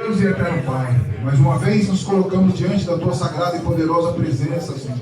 Deus e eterno Pai, mais uma vez nos colocamos diante da Tua sagrada e poderosa presença, Senhor,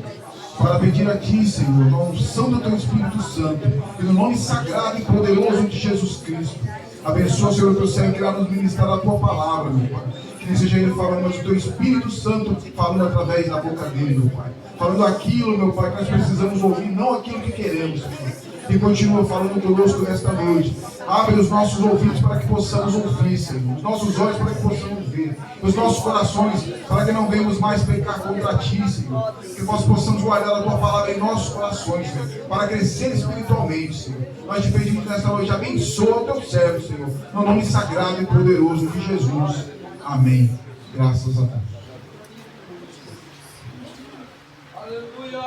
para pedir a Ti, Senhor, na unção do Teu Espírito Santo, e no nome sagrado e poderoso de Jesus Cristo, abençoa, Senhor, o Teu servo que irá nos ministrar a Tua palavra, meu Pai. Que nem seja Ele falando, mas o Teu Espírito Santo falando através da boca dele, meu Pai. Falando aquilo, meu Pai, que nós precisamos ouvir, não aquilo que queremos, Senhor. E continua falando conosco nesta noite. Abre os nossos ouvidos para que possamos ouvir, Senhor. Os nossos olhos para que possamos ver. Os nossos corações para que não venhamos mais pecar contra Ti, Senhor. Que nós possamos guardar a Tua palavra em nossos corações, Senhor. Para crescer espiritualmente, Senhor. Nós te pedimos nesta noite, abençoa o Teu servo, Senhor. No nome sagrado e poderoso de Jesus. Amém. Graças a Deus.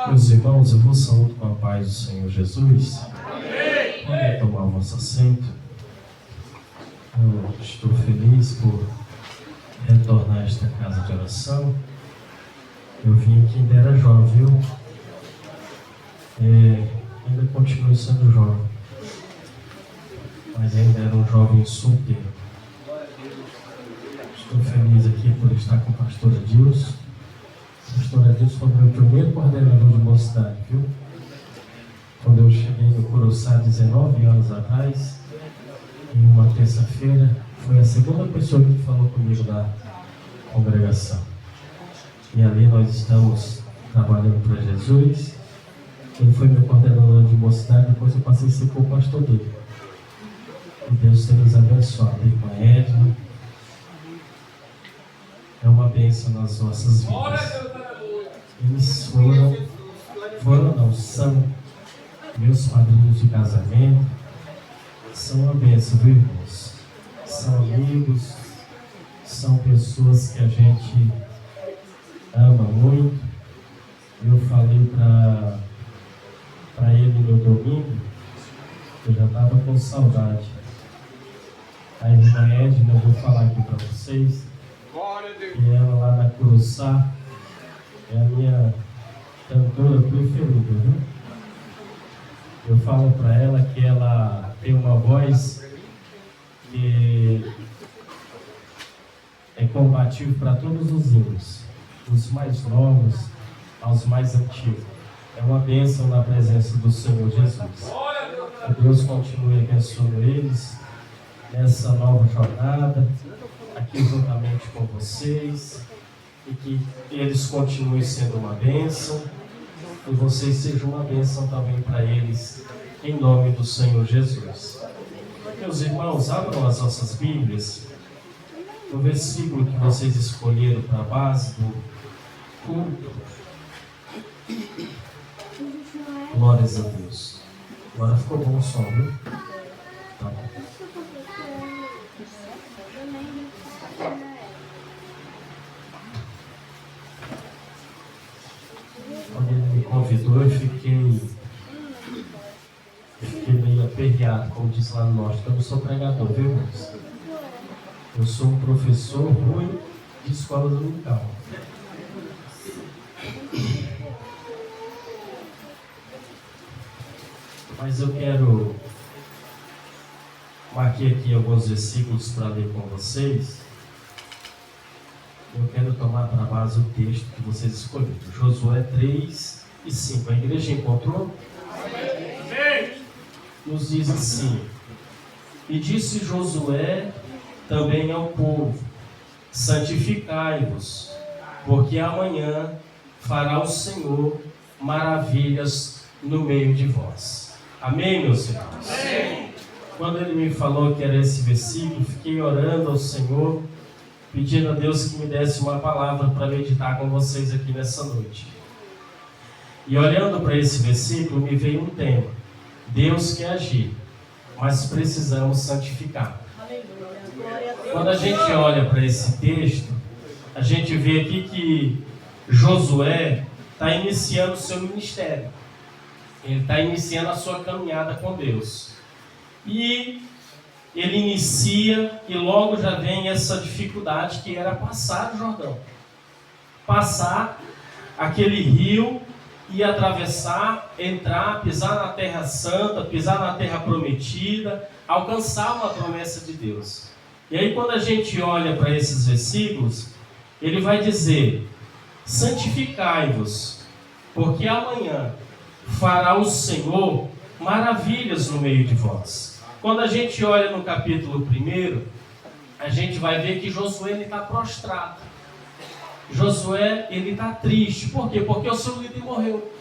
Meus irmãos, eu vou saúdo com a paz do Senhor Jesus. Podem tomar o vosso assento. Eu estou feliz por retornar a esta casa de oração. Eu vim aqui ainda era jovem, viu? Ainda continuo sendo jovem, mas ainda era um jovem solteiro. Estou feliz aqui por estar com a pastora Dilson. A pastora Dilson foi meu primeiro coordenador de mocidade, viu? Quando eu cheguei no Curuçá 19 anos atrás, em uma terça-feira, foi a segunda pessoa que falou comigo na congregação. E ali nós estamos trabalhando para Jesus. Ele foi meu coordenador de mocidade, depois eu passei a ser o pastor dele. E Deus tem nos abençoado. Irmã Edna, é uma bênção nas nossas vidas. Eles são meus padrinhos de casamento, são uma bênção, viu, irmãos? São amigos, são pessoas que a gente ama muito. Eu falei para ele no domingo, eu já estava com saudade. A irmã Edna, eu vou falar aqui para vocês, e ela lá na Curuçá é a minha cantora preferida, viu? Eu falo para ela que ela tem uma voz que é compatível para todos os hinos, dos mais novos aos mais antigos. É uma bênção na presença do Senhor Jesus. Que Deus continue abençoando eles nessa nova jornada, aqui juntamente com vocês, e que eles continuem sendo uma bênção, e vocês sejam uma bênção também para eles, em nome do Senhor Jesus. Meus irmãos, abram as nossas Bíblias no versículo que vocês escolheram para a base do culto. Glórias a Deus. Agora ficou bom o som, viu? Tá bom. Quando ele me convidou, eu fiquei meio aperreado, como diz lá no norte, que eu não sou pregador, viu, irmãos? Eu sou um professor ruim de escola dominical. Mas eu quero marcar aqui alguns versículos para ler com vocês. Eu quero tomar para base o texto que vocês escolheram. Josué 3 e 5. A igreja encontrou? Amém. Nos diz assim: e disse Josué também ao povo: santificai-vos, porque amanhã fará o Senhor maravilhas no meio de vós. Amém, meus irmãos? Amém. Quando ele me falou que era esse versículo, fiquei orando ao Senhor, pedindo a Deus que me desse uma palavra para meditar com vocês aqui nessa noite. E olhando para esse versículo, me veio um tema: Deus quer agir, mas precisamos santificar. Quando a gente olha para esse texto, a gente vê aqui que Josué está iniciando o seu ministério. Ele está iniciando a sua caminhada com Deus. E ele inicia e logo já vem essa dificuldade que era passar o Jordão. Passar aquele rio e atravessar, entrar, pisar na terra santa, pisar na terra prometida, alcançar uma promessa de Deus. E aí quando a gente olha para esses versículos, ele vai dizer: santificai-vos, porque amanhã fará o Senhor maravilhas no meio de vós. Quando a gente olha no capítulo 1, a gente vai ver que Josué está prostrado. Josué está triste. Por quê? Porque o seu líder morreu.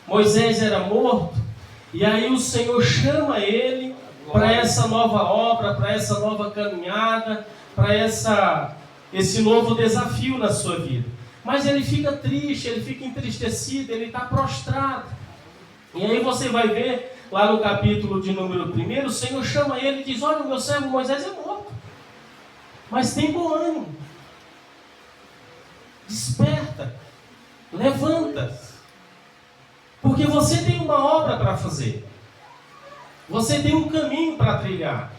Moisés era morto. E aí o Senhor chama ele para essa nova obra, para essa nova caminhada, para esse novo desafio na sua vida. Mas ele fica triste, ele fica entristecido, ele está prostrado. E aí você vai ver lá no capítulo de número 1, o Senhor chama ele e diz: olha, o meu servo Moisés é morto, mas tem bom ânimo. Desperta, levanta, porque você tem uma obra para fazer. Você tem um caminho para trilhar.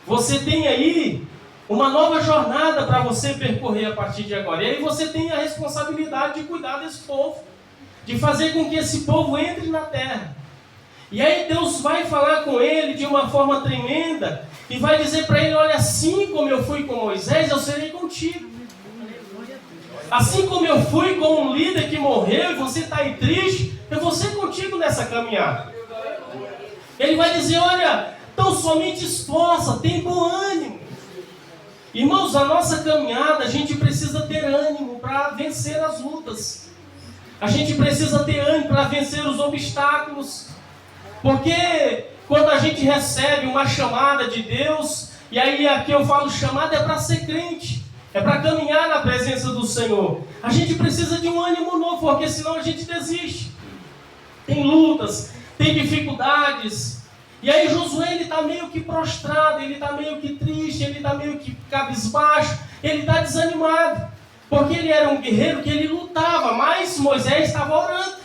Você tem aí uma nova jornada para você percorrer a partir de agora. E aí você tem a responsabilidade de cuidar desse povo, de fazer com que esse povo entre na terra. E aí Deus vai falar com ele de uma forma tremenda e vai dizer para ele: olha, assim como eu fui com Moisés, eu serei contigo. Assim como eu fui com um líder que morreu e você está aí triste, eu vou ser contigo nessa caminhada. Ele vai dizer: olha, tão somente esforça, tem bom ânimo. Irmãos, a nossa caminhada, a gente precisa ter ânimo para vencer as lutas. A gente precisa ter ânimo para vencer os obstáculos. Porque quando a gente recebe uma chamada de Deus, e aí aqui eu falo chamada é para ser crente, é para caminhar na presença do Senhor. A gente precisa de um ânimo novo, porque senão a gente desiste. Tem lutas, tem dificuldades. E aí Josué, ele está meio que prostrado, ele está meio que triste, ele está meio que cabisbaixo, ele está desanimado. Porque ele era um guerreiro que ele lutava, mas Moisés estava orando.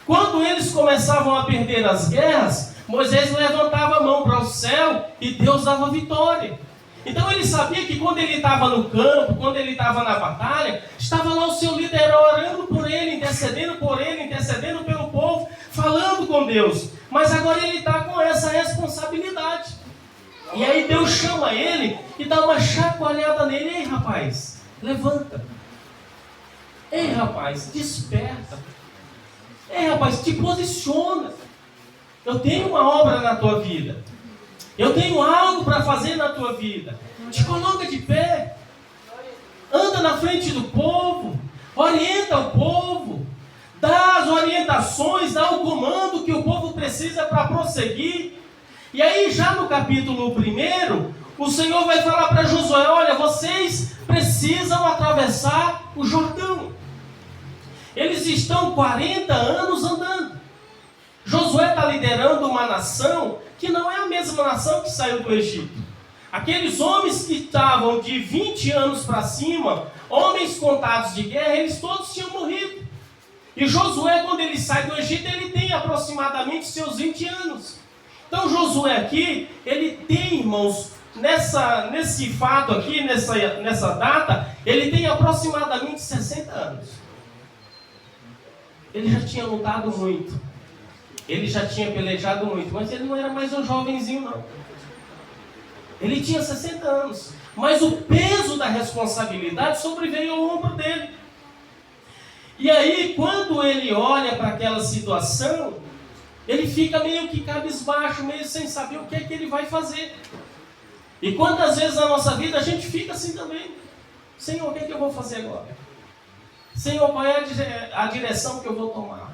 Quando eles começavam a perder as guerras, Moisés levantava a mão para o céu e Deus dava vitória. Então ele sabia que quando ele estava no campo, quando ele estava na batalha, estava lá o seu líder orando por ele, intercedendo pelo povo, falando com Deus. Mas agora ele está com essa responsabilidade. E aí Deus chama ele e dá uma chacoalhada nele: ei, rapaz, levanta. Ei, rapaz, desperta. Ei, rapaz, te posiciona. Eu tenho uma obra na tua vida. Eu tenho algo para fazer na tua vida. Te coloca de pé. Anda na frente do povo. Orienta o povo. Dá as orientações, dá o comando que o povo precisa para prosseguir. E aí já no capítulo 1, o Senhor vai falar para Josué: olha, vocês precisam atravessar o Jordão. Eles estão 40 anos andando. Josué está liderando uma nação que não é a mesma nação que saiu do Egito. Aqueles homens que estavam de 20 anos para cima, homens contados de guerra, eles todos tinham morrido. E Josué, quando ele sai do Egito, ele tem aproximadamente seus 20 anos. Então Josué aqui, ele tem, irmãos, nesse fato aqui, nessa data, ele tem aproximadamente 60 anos. Ele já tinha lutado muito. Ele já tinha pelejado muito, mas ele não era mais um jovenzinho, não. Ele tinha 60 anos, mas o peso da responsabilidade sobreveio ao ombro dele. E aí, quando ele olha para aquela situação, ele fica meio que cabisbaixo, meio sem saber o que é que ele vai fazer. E quantas vezes na nossa vida a gente fica assim também: Senhor, o que é que eu vou fazer agora? Senhor, qual é a direção que eu vou tomar?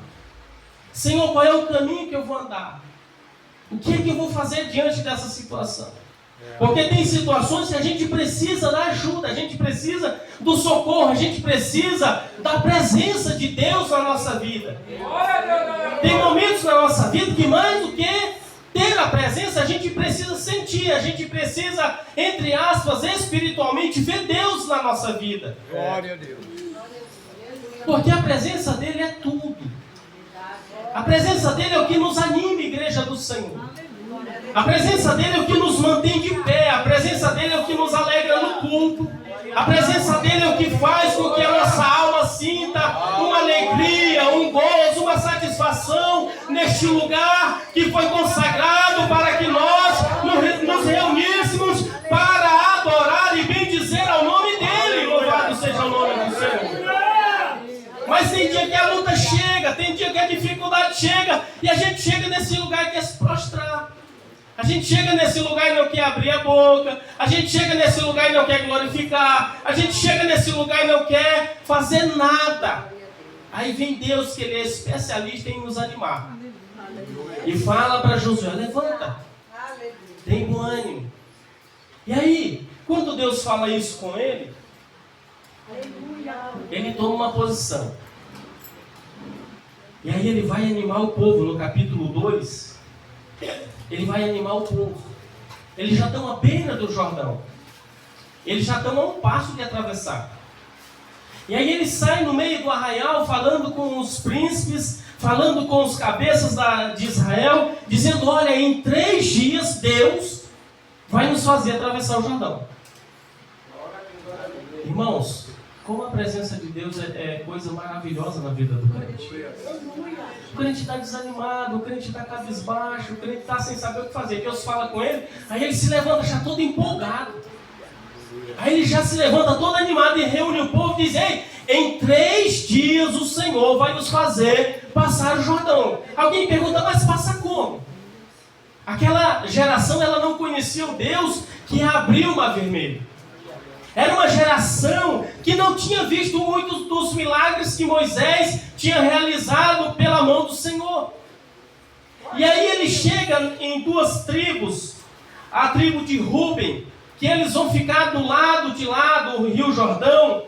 Senhor, qual é o caminho que eu vou andar? O que é que eu vou fazer diante dessa situação? Porque tem situações que a gente precisa da ajuda, a gente precisa do socorro, a gente precisa da presença de Deus na nossa vida. Tem momentos na nossa vida que mais do que ter a presença, a gente precisa sentir, a gente precisa, entre aspas, espiritualmente, ver Deus na nossa vida. Glória a Deus. Porque a presença dele é tudo. A presença dele é o que nos anima, igreja do Senhor. A presença dele é o que nos mantém de pé. A presença dele é o que nos alegra no culto. A presença dele é o que faz com que a nossa alma sinta uma alegria, um gozo, uma satisfação neste lugar que foi consagrado para que nós nos reuníssemos para tem dia que a luta chega, tem dia que a dificuldade chega, e a gente chega nesse lugar e quer se prostrar. A gente chega nesse lugar e não quer abrir a boca, a gente chega nesse lugar e não quer glorificar, a gente chega nesse lugar e não quer fazer nada. Aí vem Deus, que Ele é especialista em nos animar. E fala para Josué, levanta, tem bom ânimo. E aí, quando Deus fala isso com ele, ele toma uma posição. E aí ele vai animar o povo, no capítulo 2, ele vai animar o povo. Eles já estão à beira do Jordão. Eles já estão a um passo de atravessar. E aí ele sai no meio do arraial, falando com os príncipes, falando com os cabeças de Israel, dizendo, olha, em 3 dias Deus vai nos fazer atravessar o Jordão. Irmãos, como a presença de Deus é coisa maravilhosa na vida do crente. O crente está desanimado, o crente está cabisbaixo, o crente está sem saber o que fazer. Deus fala com ele, aí ele se levanta já todo empolgado. Aí ele já se levanta todo animado e reúne o povo e diz, ei, em 3 dias o Senhor vai nos fazer passar o Jordão. Alguém pergunta, mas passa como? Aquela geração, ela não conhecia o Deus que abriu o Mar Vermelho. Era uma geração que não tinha visto muitos dos milagres que Moisés tinha realizado pela mão do Senhor. E aí ele chega em 2 tribos, a tribo de Ruben, que eles vão ficar do lado de lá do Rio Jordão,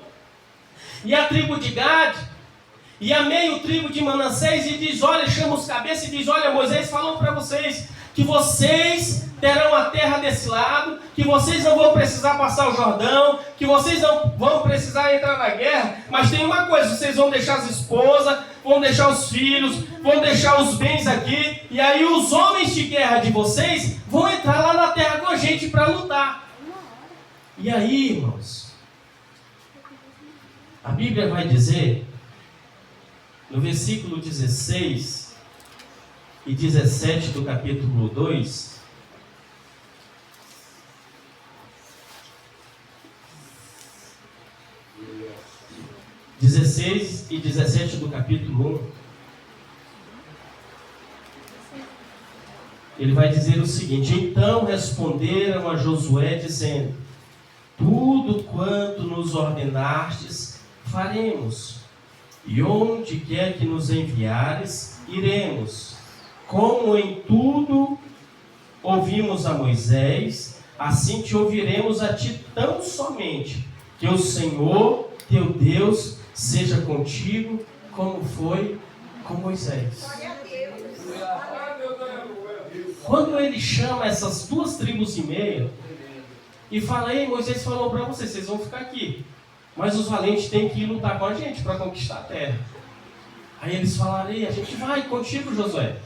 e a tribo de Gad, e a meio tribo de Manassés, e diz, olha, chama os cabeças e diz, olha, Moisés falou para vocês que vocês terão a terra desse lado, que vocês não vão precisar passar o Jordão, que vocês não vão precisar entrar na guerra, mas tem uma coisa, vocês vão deixar as esposas, vão deixar os filhos, vão deixar os bens aqui, e aí os homens de guerra de vocês vão entrar lá na terra com a gente para lutar. E aí, irmãos, a Bíblia vai dizer, no versículo 16 e 17 do capítulo 2, 16 e 17 do capítulo 1, ele vai dizer o seguinte, então responderam a Josué dizendo, tudo quanto nos ordenastes faremos, e onde quer que nos enviares, iremos. Como em tudo ouvimos a Moisés, assim te ouviremos a ti tão somente, que o Senhor, teu Deus, seja contigo, como foi com Moisés. Quando ele chama essas 2 tribos e meia, e fala, ei, Moisés falou para vocês, vocês vão ficar aqui, mas os valentes têm que ir lutar com a gente para conquistar a terra. Aí eles falaram, ei, a gente vai contigo, Josué.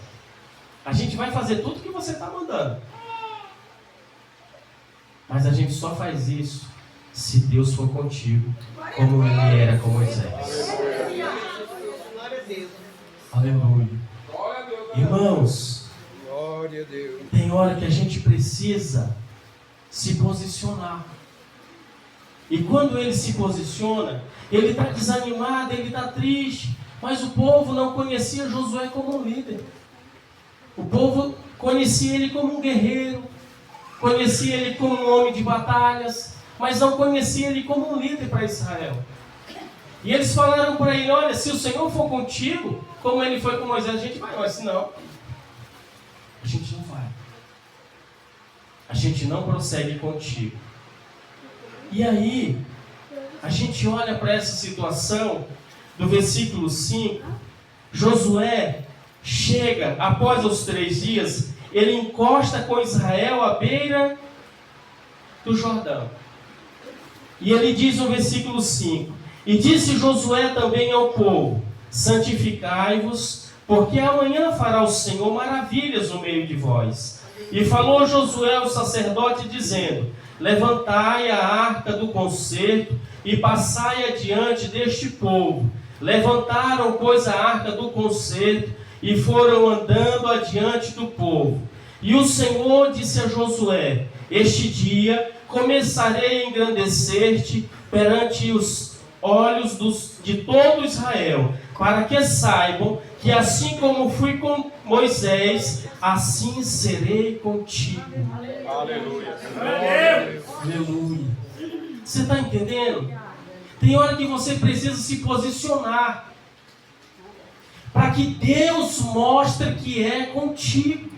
A gente vai fazer tudo que você está mandando. Mas a gente só faz isso se Deus for contigo, como Ele era com Moisés. Aleluia. Irmãos, tem hora que a gente precisa se posicionar. E quando ele se posiciona, ele está desanimado, ele está triste. Mas o povo não conhecia Josué como um líder. O povo conhecia ele como um guerreiro, conhecia ele como um homem de batalhas, mas não conhecia ele como um líder para Israel. E eles falaram para ele, olha, se o Senhor for contigo, como ele foi com Moisés, a gente vai, mas se não, a gente não vai. A gente não prossegue contigo. E aí, a gente olha para essa situação do versículo 5, Josué chega, após os 3 dias, ele encosta com Israel à beira do Jordão. E ele diz no versículo 5, e disse Josué também ao povo, santificai-vos, porque amanhã fará o Senhor maravilhas no meio de vós. E falou Josué ao sacerdote, dizendo, levantai a arca do concerto e passai adiante deste povo. Levantaram, pois, a arca do concerto e foram andando adiante do povo. E o Senhor disse a Josué, este dia começarei a engrandecer-te perante os olhos de todo Israel. para que saibam que assim como fui com Moisés, assim serei contigo. Aleluia. Aleluia. Você está entendendo? Tem hora que você precisa se posicionar para que Deus mostre que é contigo.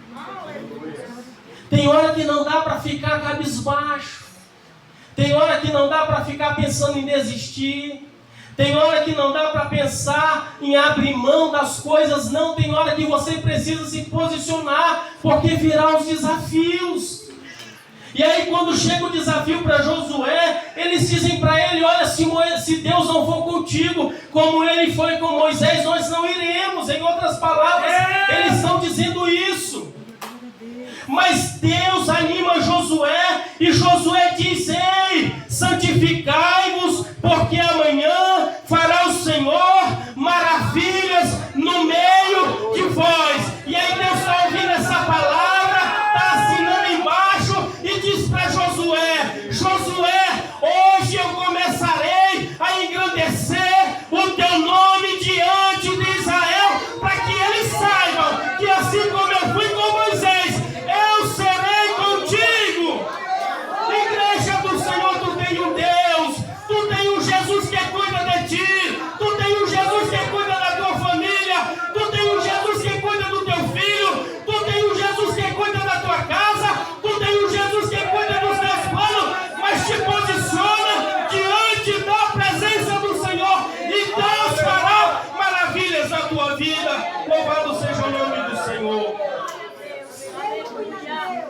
Tem hora que não dá para ficar cabisbaixo. Tem hora que não dá para ficar pensando em desistir. Tem hora que não dá para pensar em abrir mão das coisas. Não, tem hora que você precisa se posicionar, porque virá os desafios. E aí quando chega o desafio para Josué, eles dizem para ele: olha, se Deus não for contigo, como ele foi com Moisés, nós não iremos. Em outras palavras, eles estão dizendo isso. Mas Deus anima Josué, e Josué diz: ei, santificai-vos, porque amanhã fará o Senhor maravilhas no meio de vós. E aí Deus está ouvindo essa palavra, está assinando embaixo e diz para Josué: Josué, hoje eu começarei a engrandecer o teu nome diante de Israel, para que eles saibam que assim como eu fui com Moisés, eu serei contigo. Igreja do Senhor, tu tem um Deus, tu tem um Jesus que cuida de ti, tu tem um Jesus que cuida da tua família, tu tem um Jesus que cuida do teu filho, tu tem um Jesus que cuida da tua casa, tu tem um Jesus que cuida dos teus planos, mas te posiciona diante da presença do Senhor e Deus fará maravilhas na tua vida. Louvado seja o nome do Senhor.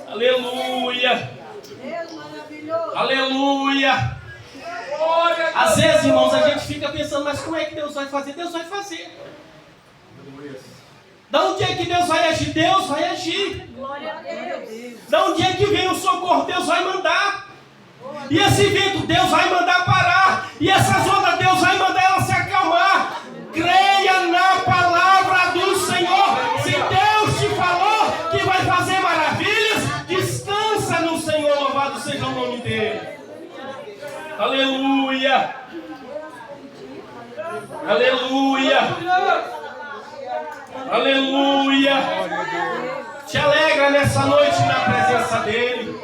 Aleluia. Aleluia. Às vezes, irmãos, a gente fica pensando: mas como é que Deus vai fazer? Deus vai fazer. Da onde é que Deus vai agir? Deus vai agir. Da onde é que vem o socorro? Deus vai mandar. E esse vento Deus vai mandar parar. E essas ondas Deus vai mandar ela se acalmar. Creia na palavra do Senhor. Se Deus te falou que vai fazer maravilhas, descansa no Senhor. Louvado seja o nome dele. Aleluia. Aleluia. Aleluia. Te alegra nessa noite na presença dele.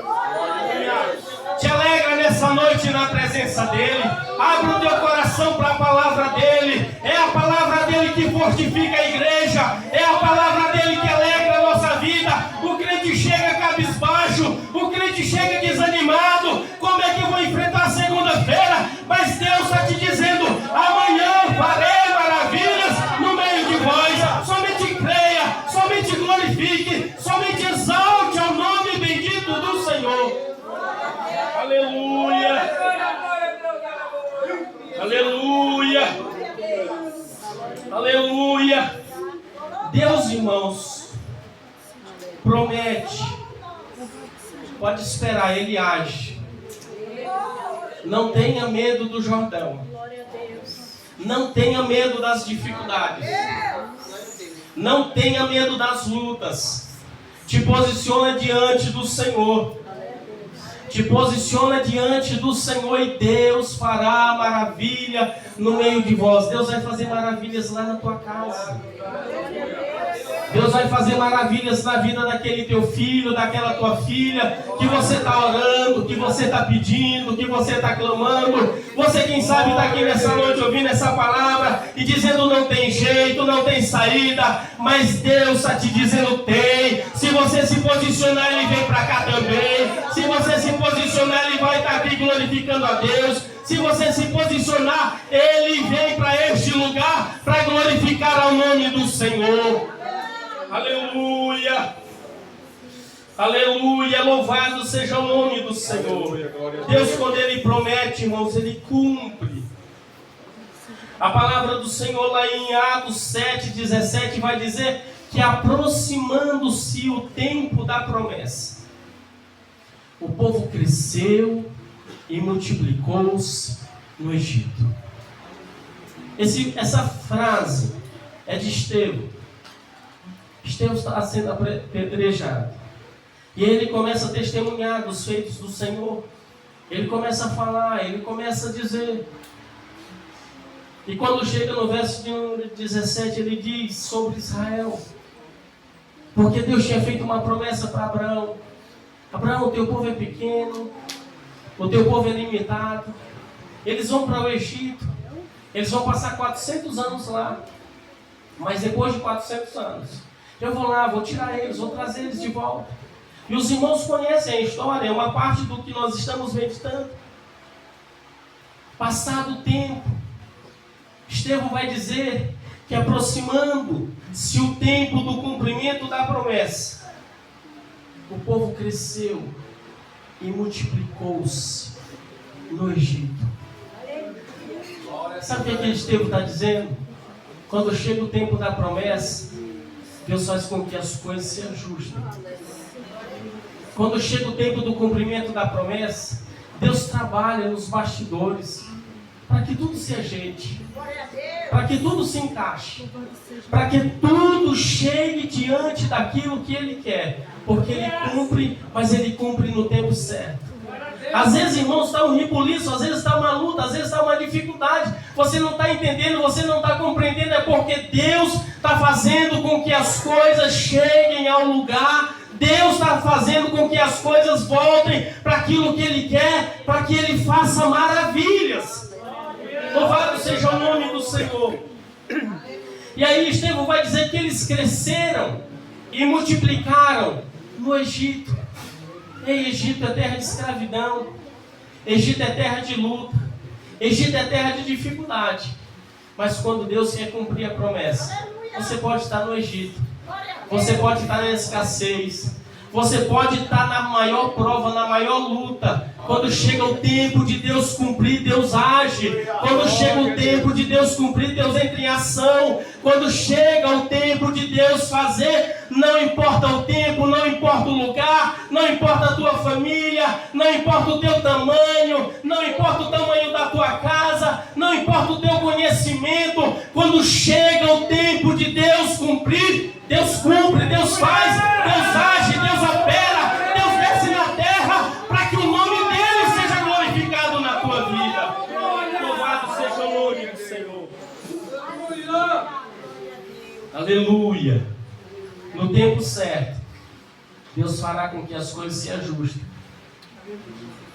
Te alegra nessa noite na presença dele. Abre o teu coração para a palavra dele. É a palavra dele que fortifica a igreja. É a palavra dele que alegra a nossa vida. O crente chega cabisbaixo, o crente chega desanimado. Como é que eu vou enfrentar a segunda-feira? Mas Deus está te dizendo: amanhã farei maravilhas no meio de vós. Somente creia, somente glorifique, somente exalte ao nome bendito do Senhor. Aleluia. Aleluia. Aleluia. Deus, irmãos, promete. Pode esperar, ele age. Não tenha medo do Jordão. Não tenha medo das dificuldades. Não tenha medo das lutas. Te posiciona diante do Senhor. Te posiciona diante do Senhor e Deus fará maravilha no meio de vós. Deus vai fazer maravilhas lá na tua casa. Deus vai fazer maravilhas na vida daquele teu filho, daquela tua filha, que você está orando, que você está pedindo, que você está clamando. Você, quem sabe, está aqui nessa noite ouvindo essa palavra e dizendo: não tem jeito, não tem saída, mas Deus está te dizendo: tem. Se você se posicionar, Ele vem para cá também. Se você se posicionar, Ele vai estar aqui glorificando a Deus. Se você se posicionar, Ele vem para este lugar para glorificar ao nome do Senhor. Aleluia. Aleluia. Louvado seja o nome do Senhor. Deus, quando Ele promete, irmãos, Ele cumpre. A palavra do Senhor lá em Atos 7:17 vai dizer que, aproximando-se o tempo da promessa, o povo cresceu e multiplicou-se no Egito. Essa frase é de Estevão. Estevão está sendo apedrejado. E ele começa a testemunhar dos feitos do Senhor. Ele começa a falar, ele começa a dizer. E quando chega no verso de número 17, ele diz sobre Israel. Porque Deus tinha feito uma promessa para Abraão. Abraão, o teu povo é pequeno, o teu povo é limitado. Eles vão para o Egito, eles vão passar 400 anos lá. Mas depois de 400 anos, eu vou lá, vou tirar eles, vou trazer eles de volta. E os irmãos conhecem a história, é uma parte do que nós estamos meditando. Passado o tempo, Estevão vai dizer que aproximando-se o tempo do cumprimento da promessa, o povo cresceu e multiplicou-se no Egito. Sabe o que Estevão está dizendo? Quando chega o tempo da promessa, Deus faz com que as coisas se ajustem. Quando chega o tempo do cumprimento da promessa, Deus trabalha nos bastidores para que tudo se ajeite, para que tudo se encaixe, para que tudo chegue diante daquilo que Ele quer, porque Ele cumpre, mas Ele cumpre no tempo certo. Às vezes, irmãos, está um ribuliço, às vezes está uma luta, às vezes está uma dificuldade, você não está entendendo, você não está compreendendo, é porque Deus está fazendo com que as coisas cheguem ao lugar. Deus está fazendo com que as coisas voltem para aquilo que Ele quer, para que Ele faça maravilhas. Louvado seja o nome do Senhor. E aí Estevão vai dizer que eles cresceram e multiplicaram no Egito. E Egito é terra de escravidão, Egito é terra de luta, Egito é terra de dificuldade. Mas quando Deus quer cumprir a promessa, você pode estar no Egito, você pode estar na escassez, você pode estar na maior prova, na maior luta. Quando chega o tempo de Deus cumprir, Deus age. Quando chega o tempo de Deus cumprir, Deus entra em ação. Quando chega o tempo de Deus fazer, não importa o tempo, não importa o lugar, não importa a tua família, não importa o teu tamanho, não importa o tamanho da tua casa, não importa o teu conhecimento. Quando chega o tempo de Deus cumprir, Deus cumpre, Deus faz, Deus age, Deus opera, Deus desce na terra para que o nome dele seja glorificado na tua vida. Louvado seja o nome do Senhor. Aleluia. No tempo certo, Deus fará com que as coisas se ajustem.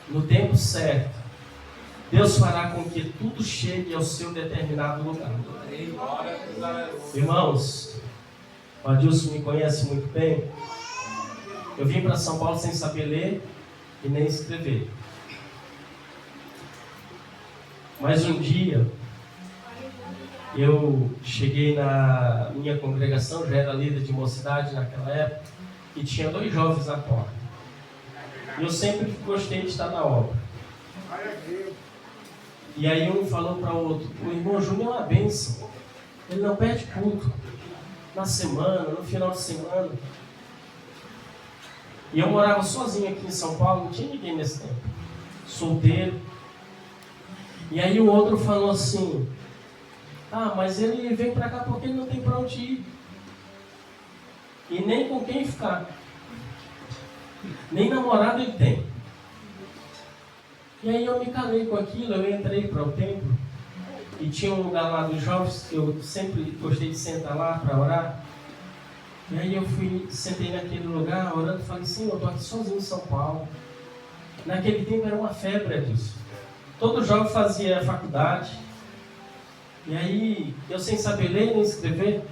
No tempo certo, Deus fará com que tudo chegue ao seu determinado lugar. Irmãos, o Adilson me conhece muito bem. Eu vim para São Paulo sem saber ler e nem escrever. Mas um dia, eu cheguei na minha congregação, já era líder de mocidade naquela época, e tinha 2 jovens na porta. E eu sempre gostei de estar na obra. E aí um falou para o outro: o irmão Júnior é uma bênção, ele não perde culto, na semana, no final de semana. E eu morava sozinho aqui em São Paulo, não tinha ninguém nesse tempo, solteiro. E aí o outro falou assim: ah, mas ele vem para cá porque ele não tem para onde ir, e nem com quem ficar, nem namorado ele tem. E aí eu me calei com aquilo, eu entrei para o templo, e tinha um lugar lá dos jovens, que eu sempre gostei de sentar lá para orar. E aí eu sentei naquele lugar, orando, e falei: Senhor, eu estou aqui sozinho em São Paulo. Naquele tempo era uma febre disso. Todo jovem fazia faculdade. E aí, eu sem saber ler nem escrever,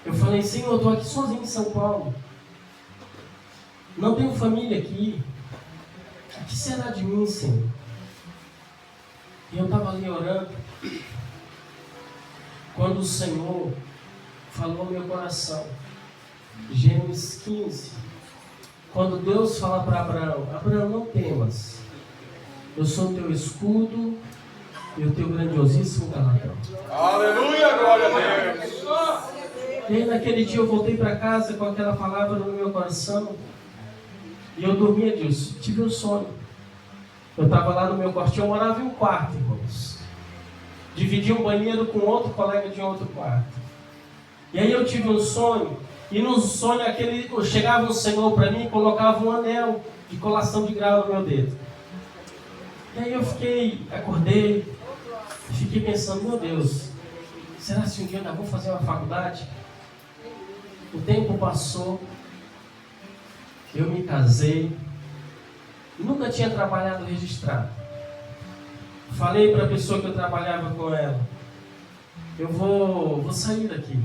eu falei: Senhor, eu estou aqui sozinho em São Paulo. Não tenho família aqui. O que será de mim, Senhor? E eu estava ali orando, quando o Senhor falou ao meu coração, Gênesis 15, quando Deus fala para Abraão: Abraão, não temas, eu sou o teu escudo e o teu grandiosíssimo galardão. Aleluia, glória a Deus. E aí naquele dia eu voltei para casa com aquela palavra no meu coração, e eu dormia disso, tive um sonho. Eu estava lá no meu quartinho, eu morava em um quarto, irmãos. Dividia um banheiro com outro colega de outro quarto. E aí eu tive um sonho, e no sonho chegava um Senhor para mim e colocava um anel de colação de grau no meu dedo. E aí eu acordei, fiquei fiquei pensando, meu Deus, será que um dia eu ainda vou fazer uma faculdade? O tempo passou, eu me casei, nunca tinha trabalhado registrado. Falei para a pessoa que eu trabalhava com ela, eu vou sair daqui,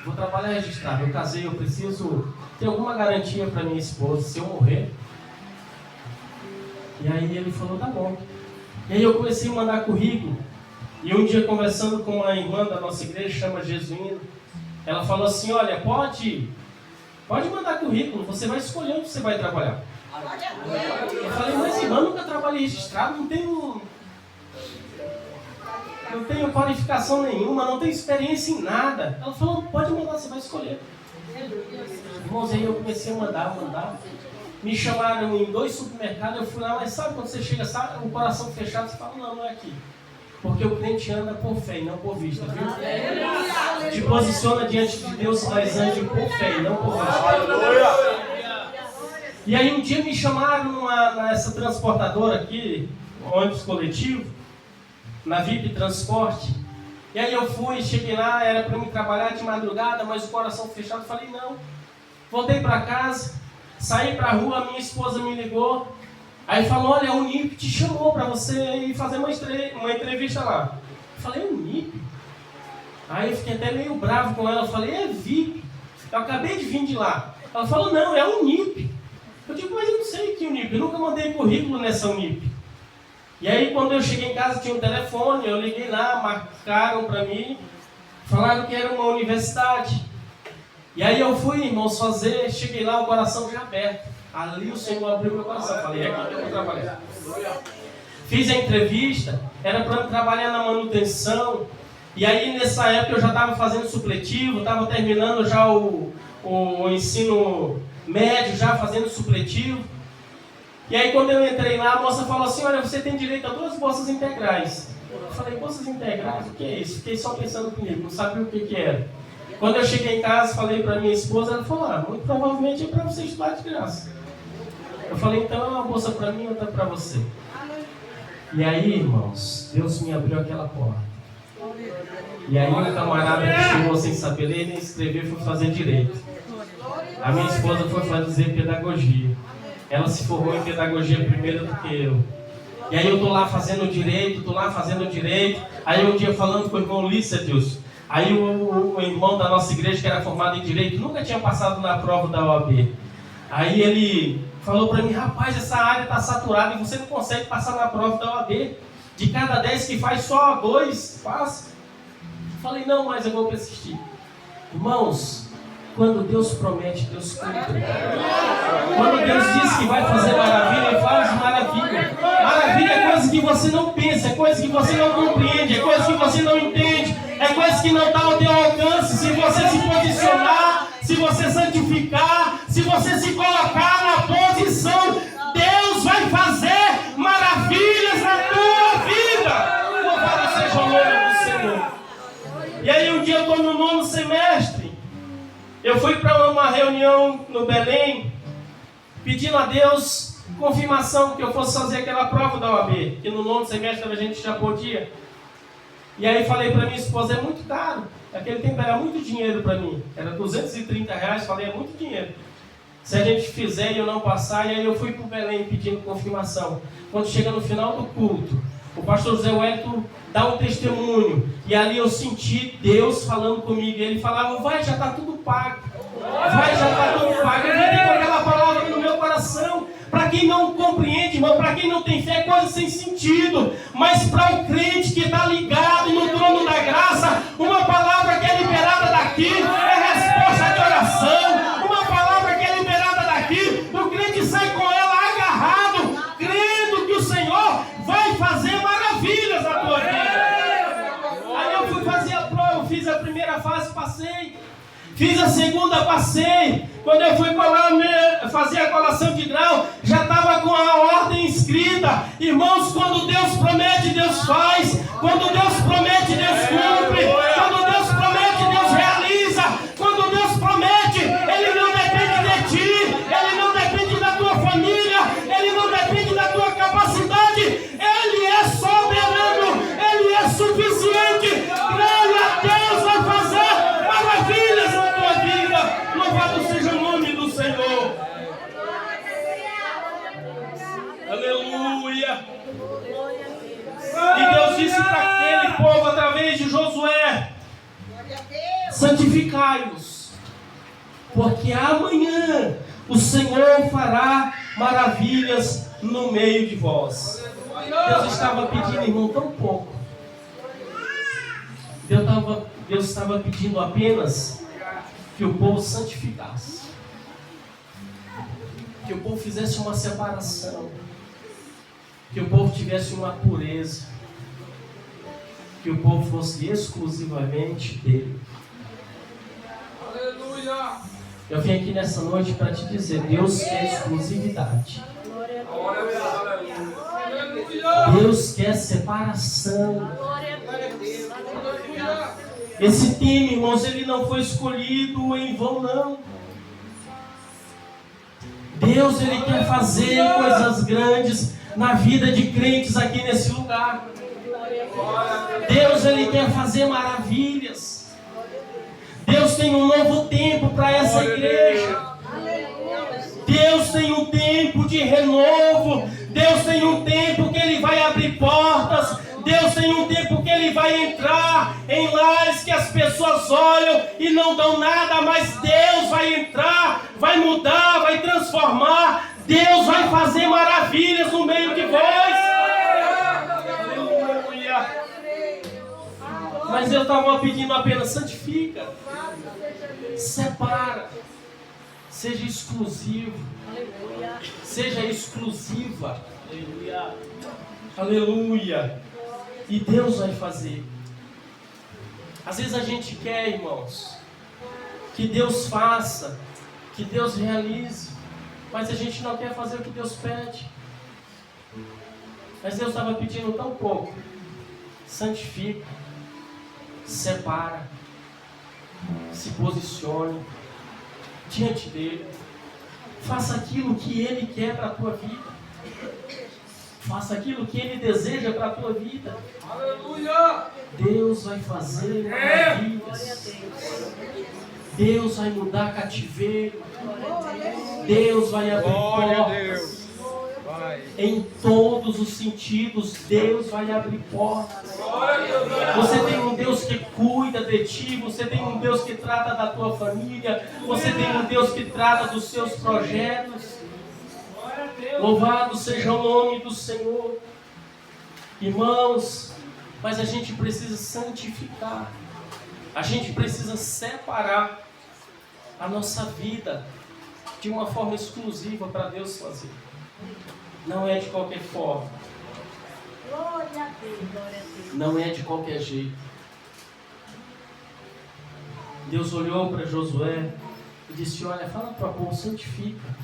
vou trabalhar registrado. Eu casei, eu preciso ter alguma garantia para minha esposa, se eu morrer. E aí ele falou, tá bom. E aí eu comecei a mandar currículo. E um dia conversando com uma irmã da nossa igreja, chama Jesuína, ela falou assim, olha, pode mandar currículo, você vai escolher onde você vai trabalhar. Eu falei, mas irmã, nunca trabalhei registrado, não tenho qualificação nenhuma, não tenho experiência em nada. Ela falou, pode mandar, você vai escolher. Irmãos, aí eu comecei a mandar. Me chamaram em 2 supermercados, eu fui lá, mas sabe quando você chega, sabe, o coração fechado, você fala, não é aqui. Porque o crente anda por fé e não por vista, viu? Te posiciona diante de Deus, mas ande por fé e não por vista. E aí um dia me chamaram nessa transportadora aqui, ônibus coletivo, na VIP Transporte. E aí eu fui, cheguei lá, era para mim trabalhar de madrugada, mas o coração fechado, falei não. Voltei para casa, saí para a rua, minha esposa me ligou. Aí falou, olha, a Unip te chamou para você ir fazer uma entrevista lá. Eu falei, Unip? Aí eu fiquei até meio bravo com ela, eu falei, é VIP. Eu acabei de vir de lá. Ela falou, não, é Unip. Eu digo, mas eu não sei que Unip, eu nunca mandei currículo nessa Unip. E aí quando eu cheguei em casa tinha um telefone, eu liguei lá, marcaram para mim, falaram que era uma universidade. E aí eu fui, irmãos, cheguei lá, o coração já aberto. Ali o Senhor abriu meu coração, falei, é aqui que eu vou trabalhar. Fiz a entrevista, era para eu trabalhar na manutenção. E aí nessa época eu já estava fazendo supletivo, estava terminando já o ensino médio, já fazendo supletivo. E aí quando eu entrei lá, a moça falou assim, olha, você tem direito a 2 bolsas integrais. Eu falei, bolsas integrais? O que é isso? Fiquei só pensando comigo, não sabia o que era. Quando eu cheguei em casa, falei para minha esposa, ela falou, muito provavelmente é para você estudar de graça. Eu falei, então é uma bolsa para mim e outra para você. E aí, irmãos, Deus me abriu aquela porta. E aí um camarada que chegou sem saber ler nem escrever foi fazer direito. A minha esposa foi fazer pedagogia. Ela se formou em pedagogia primeiro do que eu. E aí eu tô lá fazendo direito, Aí um dia falando com o irmão Lícetus, aí o irmão da nossa igreja que era formado em direito, nunca tinha passado na prova da OAB. Aí ele falou para mim, rapaz, essa área está saturada e você não consegue passar na prova da OAB. De cada 10 que faz, só 2 passa. Falei, não, mas eu vou persistir. Irmãos, quando Deus promete, Deus cumpre. Quando Deus diz que vai fazer maravilha, Ele faz maravilha. Maravilha é coisa que você não pensa, é coisa que você não compreende, é coisa que você não entende, é coisa que não está ao teu alcance. Se você se posicionar, se você santificar, se você se colocar na posição, Deus vai fazer maravilhas na tua vida. Louvado seja o nome do Senhor. E aí um dia eu estou no 9º semestre, eu fui para uma reunião no Belém, pedindo a Deus confirmação que eu fosse fazer aquela prova da OAB, que no 9º semestre a gente já podia. E aí falei para minha esposa, é muito caro. Naquele tempo era muito dinheiro para mim, era R$230, falei, é muito dinheiro. Se a gente fizer e eu não passar, e aí eu fui para o Belém pedindo confirmação. Quando chega no final do culto, o pastor José Wellington dá um testemunho, e ali eu senti Deus falando comigo, e ele falava, vai, já está tudo pago. Vai, já está tudo pago. Eu fiquei com aquela palavra no meu coração. Para quem não compreende, irmão, para quem não tem fé, é coisa sem sentido. Mas para o crente que está ligado no trono da graça, uma palavra que é liberada daqui é resposta de oração. Uma palavra que é liberada daqui, o crente sai com ela agarrado, crendo que o Senhor vai fazer maravilhas na tua vida. Aí eu fui fazer a prova, fiz a primeira fase, passei. Fiz a segunda, passei. Quando eu fui fazer a colação de grau, já estava com a ordem escrita. Irmãos, quando Deus promete, Deus faz. Quando Deus promete, Deus cumpre. Quando Deus promete, Deus realiza. Quando Deus promete, Ele não depende de ti. Ele não depende da tua família. Ele não depende da tua capacidade. Ele é soberano. Ele é suficiente. Deus disse para aquele povo através de Josué: santificai-os, porque amanhã o Senhor fará maravilhas no meio de vós. Deus estava pedindo, irmão, tão pouco. Deus estava pedindo apenas que o povo santificasse, que o povo fizesse uma separação, que o povo tivesse uma pureza, que o povo fosse exclusivamente dele. Aleluia! Eu vim aqui nessa noite para te dizer: Deus quer exclusividade. Deus quer separação. Esse time, irmãos, ele não foi escolhido em vão, não. Deus, ele quer fazer coisas grandes na vida de crentes aqui nesse lugar. Deus, ele quer fazer maravilhas. Deus tem um novo tempo para essa igreja. Deus tem um tempo de renovo. Deus tem um tempo que ele vai abrir portas. Deus tem um tempo que ele vai entrar em lares que as pessoas olham e não dão nada, mas Deus vai entrar, vai mudar, vai transformar. Deus vai fazer maravilhas no meio de vós. Aleluia. Mas eu estava pedindo apenas: santifica, separa, seja exclusivo, seja exclusiva. Aleluia. Aleluia. E Deus vai fazer. Às vezes a gente quer, irmãos, que Deus faça, que Deus realize, mas a gente não quer fazer o que Deus pede. Mas Deus estava pedindo tão pouco. Santifica, separa, se posicione diante dele, faça aquilo que ele quer para a tua vida. Faça aquilo que ele deseja para a tua vida. Aleluia! Deus vai fazer maravilhas. Deus vai mudar cativeiro. Deus vai abrir portas. Em todos os sentidos, Deus vai abrir portas. Você tem um Deus que cuida de ti. Você tem um Deus que trata da tua família. Você tem um Deus que trata dos seus projetos. Louvado seja o nome do Senhor. Irmãos, mas a gente precisa santificar. A gente precisa separar a nossa vida de uma forma exclusiva para Deus fazer. Não é de qualquer forma. Não é de qualquer jeito. Deus olhou para Josué e disse: olha, fala para o povo, santifica.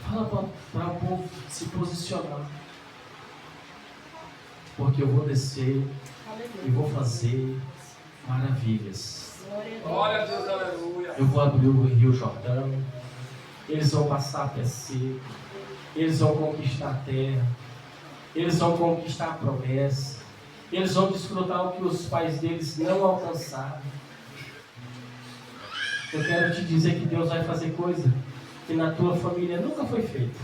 Fala para o povo se posicionar. Porque eu vou descer e vou fazer maravilhas. Glória a Deus, aleluia. Eu vou abrir o Rio Jordão. Eles vão passar a pé seco. Eles vão conquistar a terra. Eles vão conquistar a promessa. Eles vão desfrutar o que os pais deles não alcançaram. Eu quero te dizer que Deus vai fazer coisa que na tua família nunca foi feita.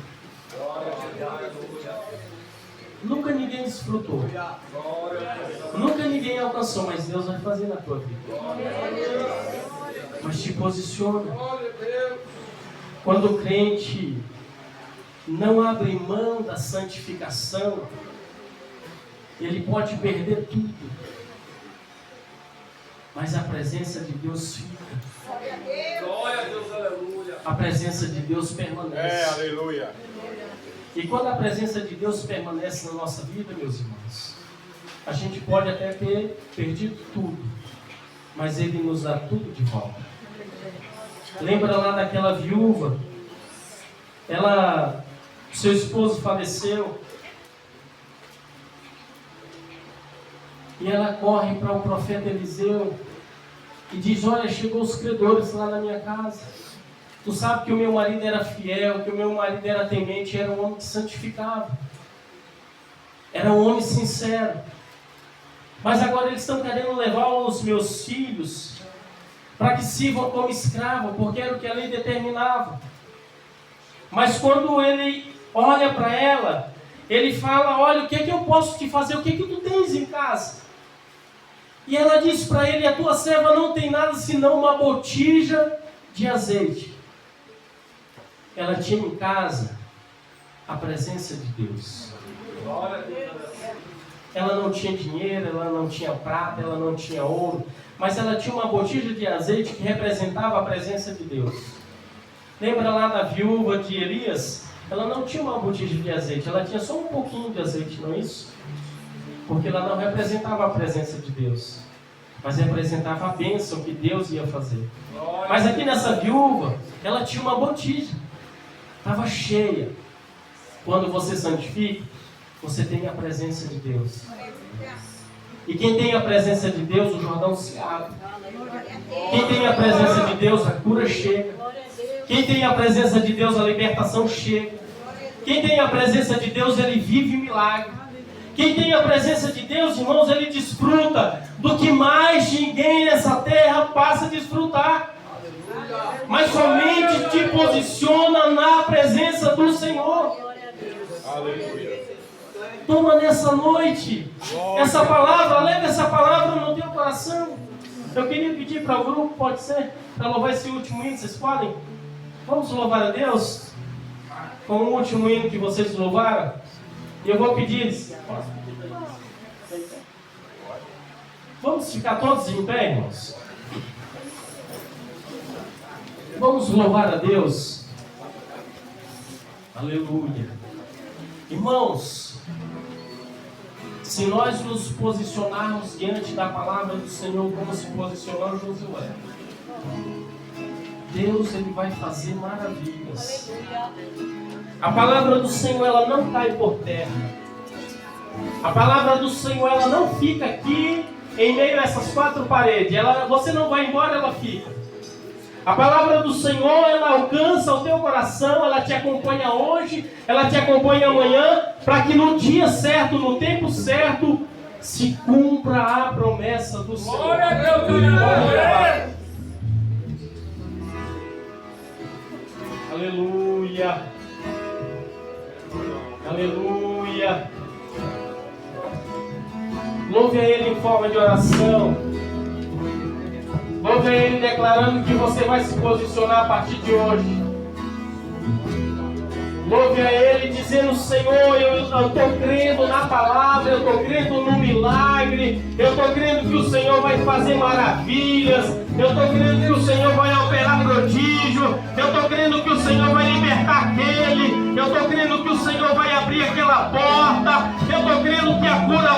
Nunca ninguém desfrutou. Nunca ninguém alcançou, mas Deus vai fazer na tua vida. Mas te posiciona. Quando o crente não abre mão da santificação, ele pode perder tudo, mas a presença de Deus fica. Glória a Deus, aleluia. A presença de Deus permanece. Aleluia. E quando a presença de Deus permanece na nossa vida, meus irmãos, a gente pode até ter perdido tudo, mas Ele nos dá tudo de volta. Lembra lá daquela viúva? Seu esposo faleceu. E ela corre para o profeta Eliseu e diz: olha, chegou os credores lá na minha casa. Tu sabe que o meu marido era fiel, que o meu marido era temente, era um homem que santificava. Era um homem sincero. Mas agora eles estão querendo levar os meus filhos para que sirvam como escravo, porque era o que a lei determinava. Mas quando ele olha para ela, ele fala, olha, o que é que eu posso te fazer? O que é que tu tens em casa? E ela diz para ele, a tua serva não tem nada senão uma botija de azeite. Ela tinha em casa a presença de Deus. Ela não tinha dinheiro, ela não tinha prata, ela não tinha ouro, mas ela tinha uma botija de azeite que representava a presença de Deus. Lembra lá da viúva de Elias? Ela não tinha uma botija de azeite, ela tinha só um pouquinho de azeite, não é isso? Porque ela não representava a presença de Deus, mas representava a bênção que Deus ia fazer. Mas aqui nessa viúva, ela tinha uma botija, estava cheia. Quando você santifica, você tem a presença de Deus. E quem tem a presença de Deus, o Jordão se abre. Quem tem a presença de Deus, a cura chega. Quem tem a presença de Deus, a libertação chega. Quem tem a presença de Deus, ele vive milagre. Quem tem a presença de Deus, irmãos, ele desfruta do que mais ninguém nessa terra passa a desfrutar. Mas somente te posiciona na presença do Senhor. Toma nessa noite essa palavra, leva essa palavra no teu coração. Eu queria pedir para o grupo, pode ser, para louvar esse último hino, vocês podem? Vamos louvar a Deus com o último hino que vocês louvaram. E eu vou pedir, vamos ficar todos em pé, irmãos. Vamos louvar a Deus. Aleluia. Irmãos, se nós nos posicionarmos diante da palavra do Senhor como se posicionou Josué, Deus ele vai fazer maravilhas. A palavra do Senhor ela não cai por terra. A palavra do Senhor ela não fica aqui em meio a essas quatro paredes. Você não vai embora, ela fica. A palavra do Senhor, ela alcança o teu coração, ela te acompanha hoje, ela te acompanha amanhã, para que no dia certo, no tempo certo, se cumpra a promessa do Senhor. Glória a Deus! Aleluia! Aleluia! Louve a Ele em forma de oração. Louve a Ele declarando que você vai se posicionar a partir de hoje. Louve a Ele dizendo, Senhor, eu estou crendo na palavra, eu estou crendo no milagre, eu estou crendo que o Senhor vai fazer maravilhas, eu estou crendo que o Senhor vai operar prodígio, eu estou crendo que o Senhor vai libertar aquele, eu estou crendo que o Senhor vai abrir aquela porta, eu estou crendo que a cura